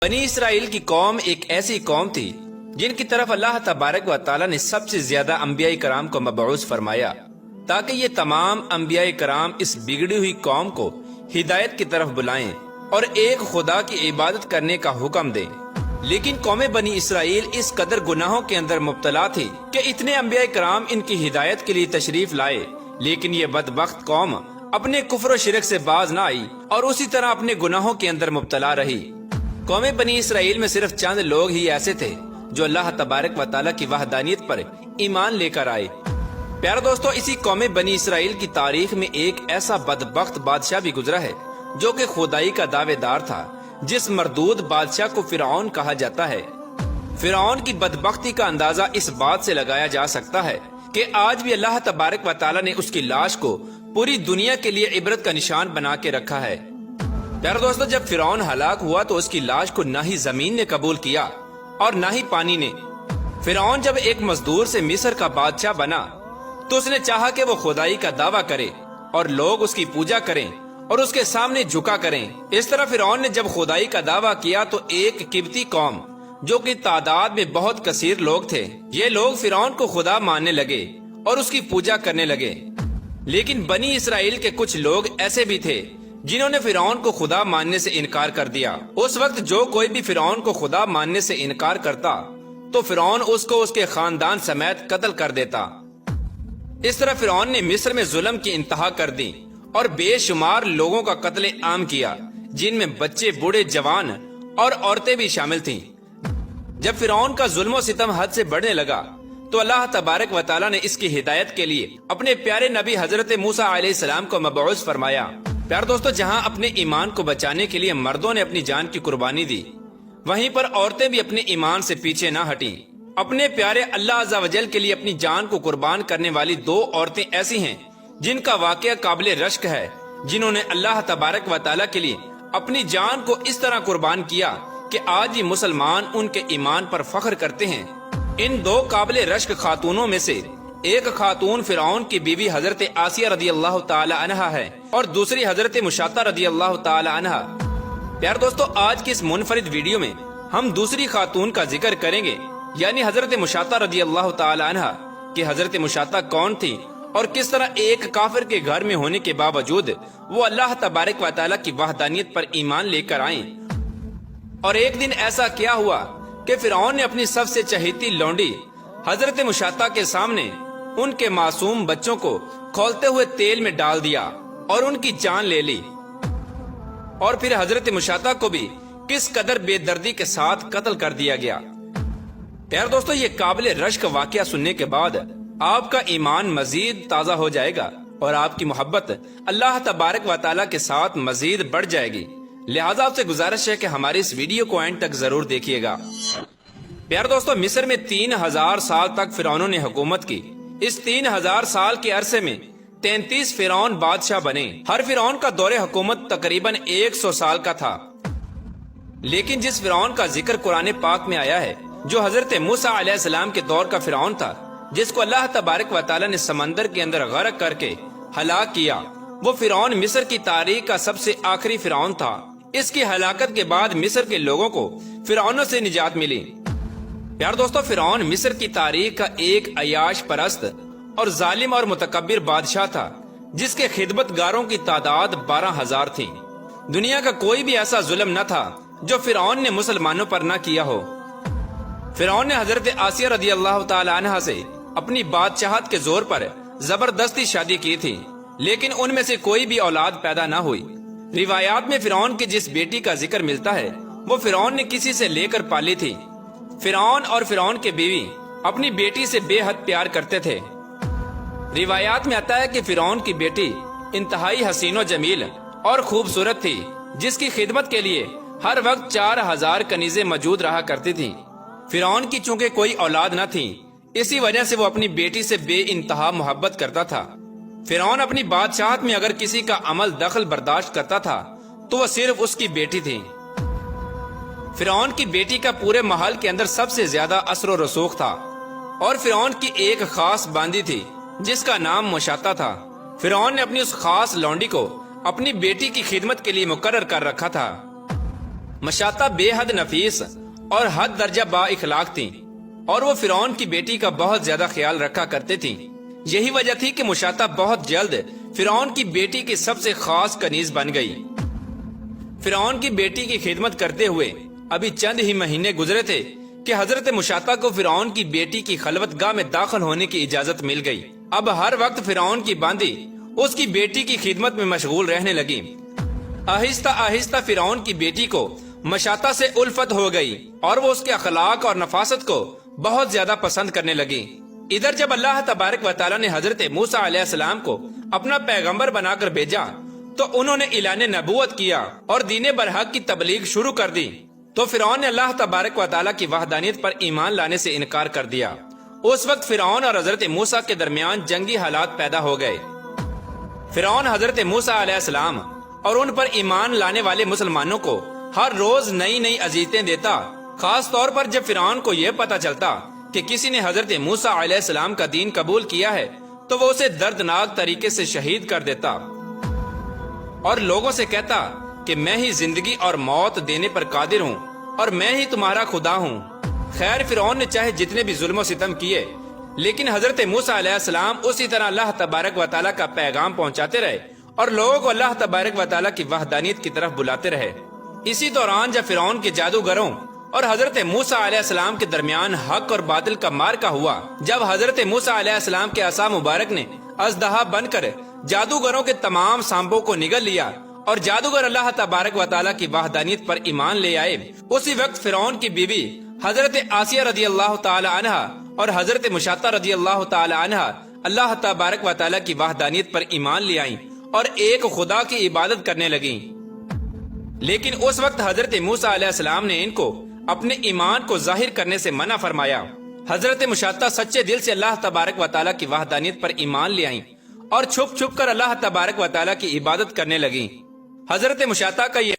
بنی اسرائیل کی قوم ایک ایسی قوم تھی جن کی طرف اللہ تبارک و تعالی نے سب سے زیادہ انبیاء کرام کو مبعوث فرمایا تاکہ یہ تمام انبیاء کرام اس بگڑی ہوئی قوم کو ہدایت کی طرف بلائیں اور ایک خدا کی عبادت کرنے کا حکم دیں۔ لیکن قوم بنی اسرائیل اس قدر گناہوں کے اندر مبتلا تھی کہ اتنے انبیاء کرام ان کی ہدایت کے لیے تشریف لائے، لیکن یہ بدبخت قوم اپنے کفر و شرک سے باز نہ آئی اور اسی طرح اپنے گناہوں کے اندر مبتلا رہی۔ قوم بنی اسرائیل میں صرف چند لوگ ہی ایسے تھے جو اللہ تبارک و تعالیٰ کی وحدانیت پر ایمان لے کر آئے۔ پیارے دوستو، اسی قوم بنی اسرائیل کی تاریخ میں ایک ایسا بدبخت بادشاہ بھی گزرا ہے جو کہ خدائی کا دعوے دار تھا، جس مردود بادشاہ کو فرعون کہا جاتا ہے۔ فرعون کی بدبختی کا اندازہ اس بات سے لگایا جا سکتا ہے کہ آج بھی اللہ تبارک و تعالیٰ نے اس کی لاش کو پوری دنیا کے لیے عبرت کا نشان بنا کے رکھا ہے۔ پیارے دوستو، جب فرعون ہلاک ہوا تو اس کی لاش کو نہ ہی زمین نے قبول کیا اور نہ ہی پانی نے۔ فرعون جب ایک مزدور سے مصر کا بادشاہ بنا تو اس نے چاہا کہ وہ خدائی کا دعویٰ کرے اور لوگ اس کی پوجا کریں اور اس کے سامنے جھکا کریں۔ اس طرح فرعون نے جب خدائی کا دعویٰ کیا تو ایک قبطی قوم جو کہ تعداد میں بہت کثیر لوگ تھے، یہ لوگ فرعون کو خدا ماننے لگے اور اس کی پوجا کرنے لگے۔ لیکن بنی اسرائیل کے کچھ لوگ ایسے بھی تھے جنہوں نے فرعون کو خدا ماننے سے انکار کر دیا۔ اس وقت جو کوئی بھی فرعون کو خدا ماننے سے انکار کرتا تو فرعون اس کو اس کے خاندان سمیت قتل کر دیتا۔ اس طرح فرعون نے مصر میں ظلم کی انتہا کر دی اور بے شمار لوگوں کا قتل عام کیا، جن میں بچے، بوڑھے، جوان اور عورتیں بھی شامل تھیں۔ جب فرعون کا ظلم و ستم حد سے بڑھنے لگا تو اللہ تبارک و تعالیٰ نے اس کی ہدایت کے لیے اپنے پیارے نبی حضرت موسیٰ علیہ السلام کو مبعوث فرمایا۔ پیارے دوستو، جہاں اپنے ایمان کو بچانے کے لیے مردوں نے اپنی جان کی قربانی دی، وہیں پر عورتیں بھی اپنے ایمان سے پیچھے نہ ہٹیں۔ اپنے پیارے اللہ عز و جل کے لیے اپنی جان کو قربان کرنے والی دو عورتیں ایسی ہیں جن کا واقعہ قابل رشک ہے، جنہوں نے اللہ تبارک و تعالیٰ کے لیے اپنی جان کو اس طرح قربان کیا کہ آج ہی مسلمان ان کے ایمان پر فخر کرتے ہیں۔ ان دو قابل رشک خاتونوں میں سے ایک خاتون فرعون کی بیوی حضرت آسیہ رضی اللہ تعالی عنہا ہے اور دوسری حضرت مشاطہ رضی اللہ تعالی عنہا۔ پیارے دوستو، آج کی اس منفرد ویڈیو میں ہم دوسری خاتون کا ذکر کریں گے، یعنی حضرت مشاطہ رضی اللہ تعالی عنہا، کہ حضرت مشاطہ کون تھی اور کس طرح ایک کافر کے گھر میں ہونے کے باوجود وہ اللہ تبارک و تعالیٰ کی وحدانیت پر ایمان لے کر آئیں۔ اور ایک دن ایسا کیا ہوا کہ فرعون نے اپنی سب سے چہیتی لونڈی حضرت مشاطہ کے سامنے ان کے معصوم بچوں کو کھولتے ہوئے تیل میں ڈال دیا اور ان کی جان لے لی، اور پھر حضرت مشاطہ کو بھی کس قدر بے دردی کے ساتھ قتل کر دیا گیا۔ پیارے دوستو، یہ قابل رشک واقعہ سننے کے بعد آپ کا ایمان مزید تازہ ہو جائے گا اور آپ کی محبت اللہ تبارک و تعالیٰ کے ساتھ مزید بڑھ جائے گی۔ لہٰذا آپ سے گزارش ہے کہ ہماری اس ویڈیو کو اینڈ تک ضرور دیکھیے گا۔ پیارے دوستو، مصر میں 3000 سال تک فرعونوں نے حکومت کی۔ اس 3000 سال کے عرصے میں 33 فرعون بادشاہ بنے۔ ہر فرعون کا دور حکومت تقریباً 100 سال کا تھا۔ لیکن جس فرعون کا ذکر قرآن پاک میں آیا ہے، جو حضرت موسیٰ علیہ السلام کے دور کا فرعون تھا، جس کو اللہ تبارک و تعالیٰ نے سمندر کے اندر غرق کر کے ہلاک کیا، وہ فرعون مصر کی تاریخ کا سب سے آخری فرعون تھا۔ اس کی ہلاکت کے بعد مصر کے لوگوں کو فرعونوں سے نجات ملی۔ پیار دوستو، فرعون مصر کی تاریخ کا ایک عیاش پرست اور ظالم اور متکبر بادشاہ تھا، جس کے خدمت گاروں کی تعداد 12,000 تھی۔ دنیا کا کوئی بھی ایسا ظلم نہ تھا جو فرعون نے مسلمانوں پر نہ کیا ہو۔ فرعون نے حضرت آسیہ رضی اللہ تعالی عنہا سے اپنی بادشاہت کے زور پر زبردستی شادی کی تھی، لیکن ان میں سے کوئی بھی اولاد پیدا نہ ہوئی۔ روایات میں فرعون کی جس بیٹی کا ذکر ملتا ہے وہ فرعون نے کسی سے لے کر پالی تھی۔ فرعون اور فرعون کے بیوی اپنی بیٹی سے بے حد پیار کرتے تھے۔ روایات میں آتا ہے کہ فرعون کی بیٹی انتہائی حسین و جمیل اور خوبصورت تھی، جس کی خدمت کے لیے ہر وقت 4000 کنیزیں موجود رہا کرتی تھیں۔ فرعون کی چونکہ کوئی اولاد نہ تھی، اسی وجہ سے وہ اپنی بیٹی سے بے انتہا محبت کرتا تھا۔ فرعون اپنی بادشاہت میں اگر کسی کا عمل دخل برداشت کرتا تھا تو وہ صرف اس کی بیٹی تھی۔ فرعون کی بیٹی کا پورے محل کے اندر سب سے زیادہ اثر و رسوخ تھا، اور فرعون کی ایک خاص باندی تھی جس کا نام مشاطہ تھا۔ فرعون نے اپنی اس خاص لونڈی کو اپنی بیٹی کی خدمت کے لیے مقرر کر رکھا تھا۔ مشاطہ بے حد نفیس اور حد درجہ با اخلاق تھیں اور وہ فرعون کی بیٹی کا بہت زیادہ خیال رکھا کرتے تھیں۔ یہی وجہ تھی کہ مشاطہ بہت جلد فرعون کی بیٹی کی سب سے خاص کنیز بن گئی۔ فرعون کی بیٹی کی خدمت کرتے ہوئے ابھی چند ہی مہینے گزرے تھے کہ حضرت مشاطہ کو فرعون کی بیٹی کی خلوت گاہ میں داخل ہونے کی اجازت مل گئی۔ اب ہر وقت فرعون کی باندی اس کی بیٹی کی خدمت میں مشغول رہنے لگی۔ آہستہ آہستہ فرعون کی بیٹی کو مشاطہ سے الفت ہو گئی اور وہ اس کے اخلاق اور نفاست کو بہت زیادہ پسند کرنے لگی۔ ادھر جب اللہ تبارک و تعالیٰ نے حضرت موسیٰ علیہ السلام کو اپنا پیغمبر بنا کر بھیجا تو انہوں نے اعلان نبوت کیا اور دین برحق کی تبلیغ شروع کر دی، تو فرعون نے اللہ تبارک و تعالیٰ کی وحدانیت پر ایمان لانے سے انکار کر دیا۔ اس وقت فرعون اور حضرت موسیٰ کے درمیان جنگی حالات پیدا ہو گئے۔ فرعون حضرت موسیٰ علیہ السلام اور ان پر ایمان لانے والے مسلمانوں کو ہر روز نئی نئی اذیتیں دیتا، خاص طور پر جب فرعون کو یہ پتا چلتا کہ کسی نے حضرت موسیٰ علیہ السلام کا دین قبول کیا ہے تو وہ اسے دردناک طریقے سے شہید کر دیتا اور لوگوں سے کہتا کہ میں ہی زندگی اور موت دینے پر قادر ہوں اور میں ہی تمہارا خدا ہوں۔ خیر، فرعون نے چاہے جتنے بھی ظلم و ستم کیے لیکن حضرت موسیٰ علیہ السلام اسی طرح اللہ تبارک و تعالیٰ کا پیغام پہنچاتے رہے اور لوگوں کو اللہ تبارک و تعالیٰ کی وحدانیت کی طرف بلاتے رہے۔ اسی دوران جب فرعون کے جادوگروں اور حضرت موسیٰ علیہ السلام کے درمیان حق اور باطل کا معرکہ ہوا، جب حضرت موسیٰ علیہ السلام کے عصا مبارک نے اژدہا بن کر جادوگروں کے تمام سانپوں کو نگل لیا اور جادوگر اللہ تبارک و تعالیٰ کی وحدانیت پر ایمان لے آئے، اسی وقت فرعون کی بیوی حضرت آسیہ رضی اللہ تعالی عنہ اور حضرت مشاطہ رضی اللہ تعالی عنہ اللہ تبارک و تعالیٰ کی وحدانیت پر ایمان لے آئیں اور ایک خدا کی عبادت کرنے لگیں۔ لیکن اس وقت حضرت موسیٰ علیہ السلام نے ان کو اپنے ایمان کو ظاہر کرنے سے منع فرمایا۔ حضرت مشاطہ سچے دل سے اللہ تبارک و تعالیٰ کی وحدانیت پر ایمان لے آئیں اور چھپ چھپ کر اللہ تبارک و تعالیٰ کی عبادت کرنے لگیں۔ حضرت مشاطہ کا یہ